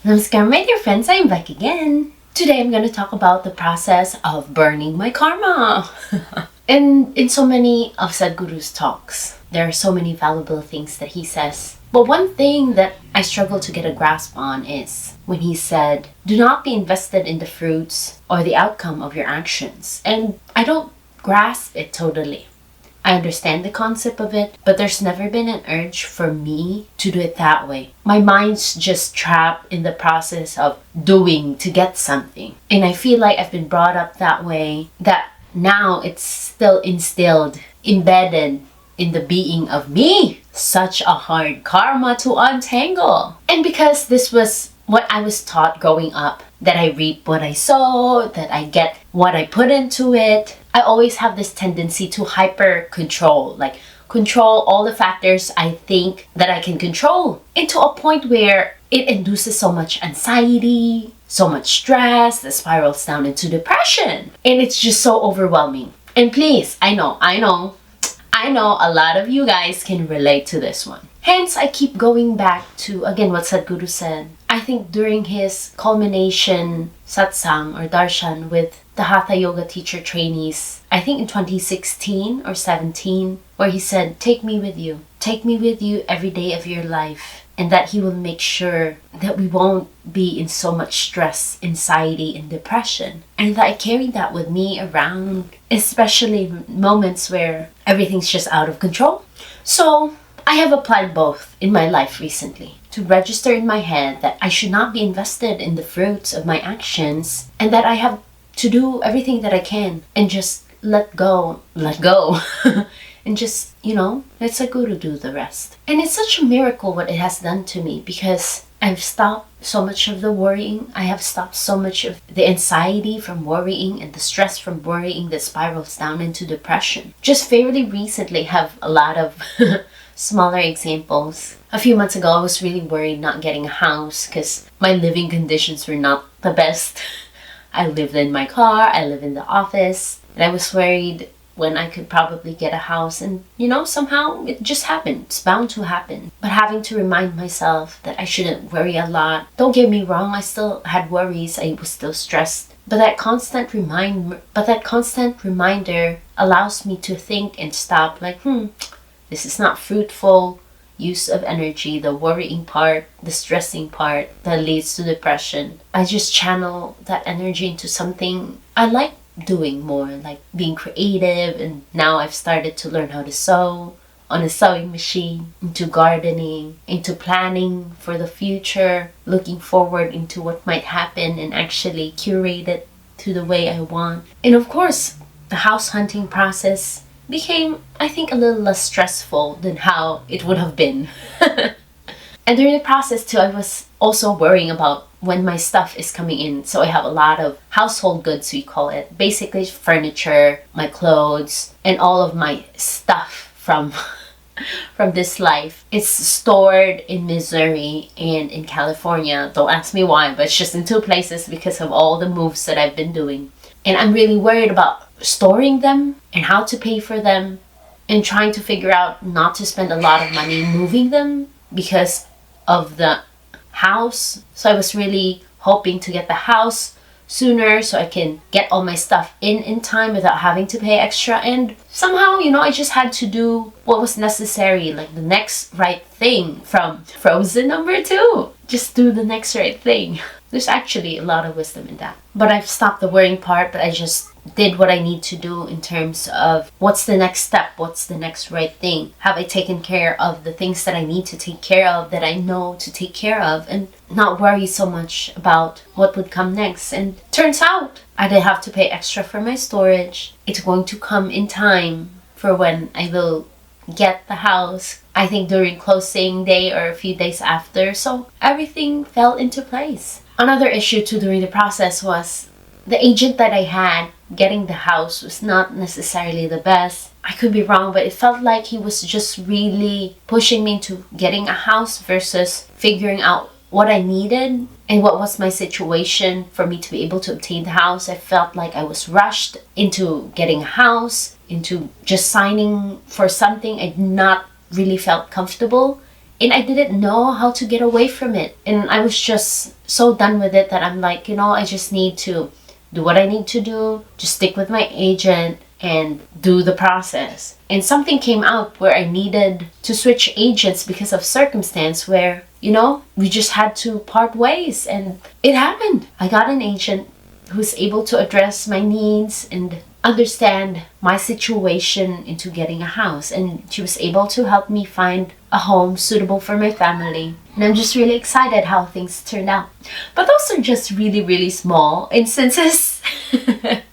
Namaskaram, my dear friends, I'm back again. Today I'm going to talk about the process of burning my karma. And in so many of Sadhguru's talks, there are so many valuable things that he says. But one thing that I struggle to get a grasp on is when he said, do not be invested in the fruits or the outcome of your actions. And I don't grasp it totally. I understand the concept of it, but there's never been an urge for me to do it that way. My mind's just trapped in the process of doing to get something. And I feel like I've been brought up that way, that now it's still instilled, embedded in the being of me. Such a hard karma to untangle. And because this was what I was taught growing up, that I reap what I sow, that I get what I put into it, I always have this tendency to hyper control, like control all the factors I think that I can control, into a point where it induces so much anxiety, so much stress that spirals down into depression. And it's just so overwhelming. And please, I know a lot of you guys can relate to this one. Hence, I keep going back to, again, what Sadhguru said. I think during his culmination satsang or darshan with the Hatha Yoga teacher trainees, I think in 2016 or 17, where he said, take me with you every day of your life. And that he will make sure that we won't be in so much stress, anxiety, and depression. And that I carry that with me around, especially moments where everything's just out of control. So I have applied both in my life recently to register in my head that I should not be invested in the fruits of my actions and that I have to do everything that I can and just let go. And just, let Sadhguru do the rest. And it's such a miracle what it has done to me because I've stopped so much of the worrying. I have stopped so much of the anxiety from worrying and the stress from worrying that spirals down into depression. Just fairly recently have a lot of smaller examples. A few months ago, I was really worried not getting a house because my living conditions were not the best. I lived in my car, I live in the office, and I was worried when I could probably get a house. And, somehow it just happened. It's bound to happen. But having to remind myself that I shouldn't worry a lot. Don't get me wrong, I still had worries. I was still stressed. But that constant reminder allows me to think and stop like, this is not fruitful use of energy, the worrying part, the stressing part that leads to depression. I just channel that energy into something I like doing more, like being creative. And now I've started to learn how to sew on a sewing machine, into gardening, into planning for the future, looking forward into what might happen and actually curate it to the way I want. And of course, the house hunting process became, I think, a little less stressful than how it would have been. And during the process too, I was also worrying about when my stuff is coming in. So I have a lot of household goods, we call it. Basically furniture, my clothes, and all of my stuff from this life. It's stored in Missouri and in California. Don't ask me why, but it's just in two places because of all the moves that I've been doing. And I'm really worried about storing them and how to pay for them and trying to figure out not to spend a lot of money moving them because of the house. So I was really hoping to get the house sooner so I can get all my stuff in time without having to pay extra. And somehow, I just had to do what was necessary, like the next right thing from Frozen #2. Just do the next right thing. There's actually a lot of wisdom in that. But I've stopped the worrying part, but I just did what I need to do in terms of what's the next step, what's the next right thing. Have I taken care of the things that I need to take care of, that I know to take care of, and not worry so much about what would come next. And turns out I didn't have to pay extra for my storage. It's going to come in time for when I will get the house, I think during closing day or a few days after. So everything fell into place. Another issue too during the process was the agent that I had getting the house was not necessarily the best. I could be wrong, but it felt like he was just really pushing me into getting a house versus figuring out what I needed and what was my situation for me to be able to obtain the house. I felt like I was rushed into getting a house, into just signing for something I not really felt comfortable And I didn't know how to get away from it. And I was just so done with it that I'm like, I just need to do what I need to do, just stick with my agent and do the process. And something came out where I needed to switch agents because of circumstance where, we just had to part ways, and it happened. I got an agent who's able to address my needs and understand my situation into getting a house, and she was able to help me find a home suitable for my family. And I'm just really excited how things turned out. But those are just really, really small instances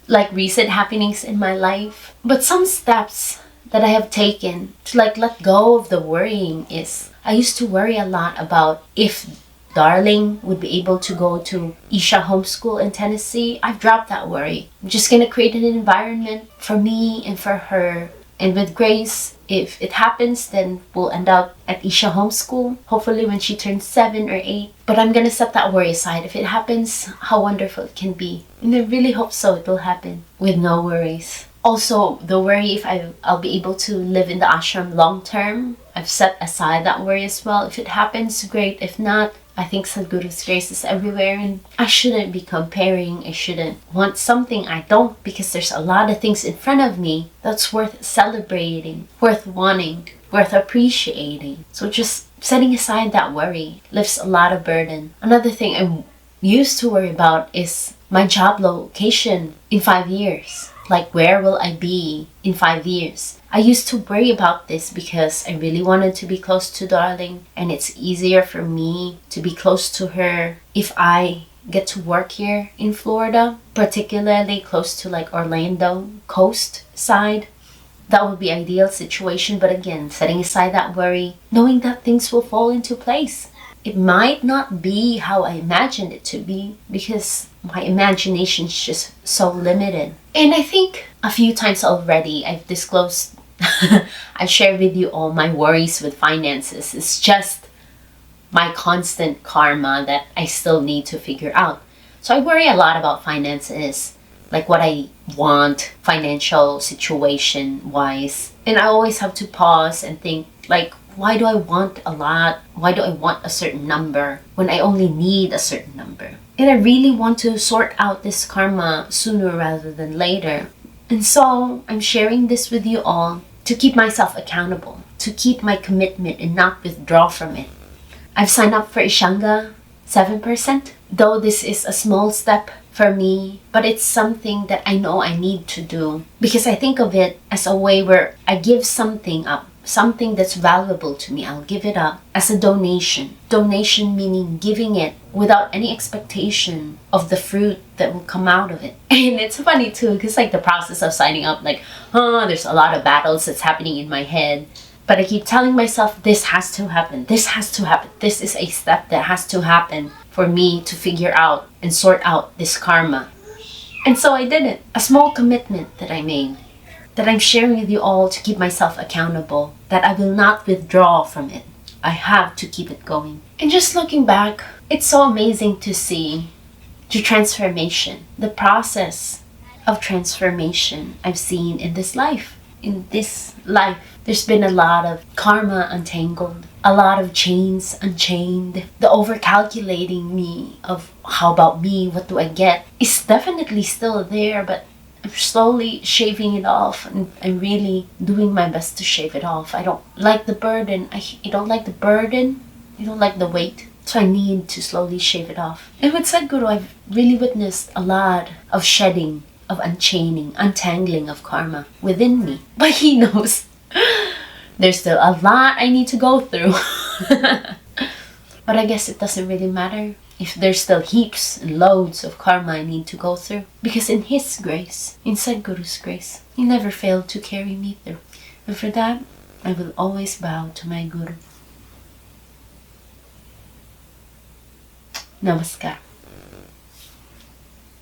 like recent happenings in my life. But some steps that I have taken to let go of the worrying is, I used to worry a lot about if Darling would be able to go to Isha homeschool in Tennessee. I've dropped that worry. I'm just gonna create an environment for me and for her. And with Grace, if it happens, then we'll end up at Isha homeschool, hopefully when she turns 7 or 8. But I'm gonna set that worry aside. If it happens, how wonderful it can be. And I really hope so it will happen with no worries. Also, the worry if I'll be able to live in the ashram long term, I've set aside that worry as well. If it happens, great. If not, I think Sadhguru's grace is everywhere, and I shouldn't be comparing. I shouldn't want something I don't, because there's a lot of things in front of me that's worth celebrating, worth wanting, worth appreciating. So just setting aside that worry lifts a lot of burden. Another thing I used to worry about is my job location in 5 years. Like, where will I be in 5 years? I used to worry about this because I really wanted to be close to Darling, and it's easier for me to be close to her if I get to work here in Florida, particularly close to like Orlando coast side. That would be ideal situation. But again, setting aside that worry, knowing that things will fall into place. It might not be how I imagined it to be, because my imagination is just so limited. And I think a few times already I've disclosed, I've shared with you all my worries with finances. It's just my constant karma that I still need to figure out. So I worry a lot about finances, like what I want financial situation wise. And I always have to pause and think, like, why do I want a lot? Why do I want a certain number when I only need a certain number? And I really want to sort out this karma sooner rather than later. And so I'm sharing this with you all to keep myself accountable, to keep my commitment and not withdraw from it. I've signed up for Ishanga 7%, though this is a small step for me, but it's something that I know I need to do, because I think of it as a way where I give something up. Something that's valuable to me, I'll give it up as a donation. Donation meaning giving it without any expectation of the fruit that will come out of it. And it's funny too, because like the process of signing up, like, there's a lot of battles that's happening in my head. But I keep telling myself, this has to happen. This has to happen. This is a step that has to happen for me to figure out and sort out this karma. And so I did it. A small commitment that I made, that I'm sharing with you all to keep myself accountable, that I will not withdraw from it. I have to keep it going. And just looking back, it's so amazing to see the transformation, the process of transformation I've seen in this life. In this life, there's been a lot of karma untangled, a lot of chains unchained. The overcalculating me of how about me, what do I get, is definitely still there, but I'm slowly shaving it off, and I'm really doing my best to shave it off. I don't like the burden. I don't like the burden. I don't like the weight. So I need to slowly shave it off. And with Sadhguru, I've really witnessed a lot of shedding, of unchaining, untangling of karma within me. But he knows there's still a lot I need to go through. But I guess it doesn't really matter if there's still heaps and loads of karma I need to go through. Because in His grace, in Sadhguru's grace, He never failed to carry me through. And for that, I will always bow to my Guru. Namaskaram.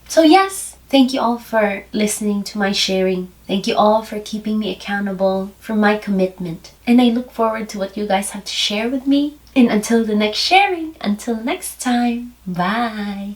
So yes, thank you all for listening to my sharing. Thank you all for keeping me accountable for my commitment. And I look forward to what you guys have to share with me. And until the next sharing, until next time, bye.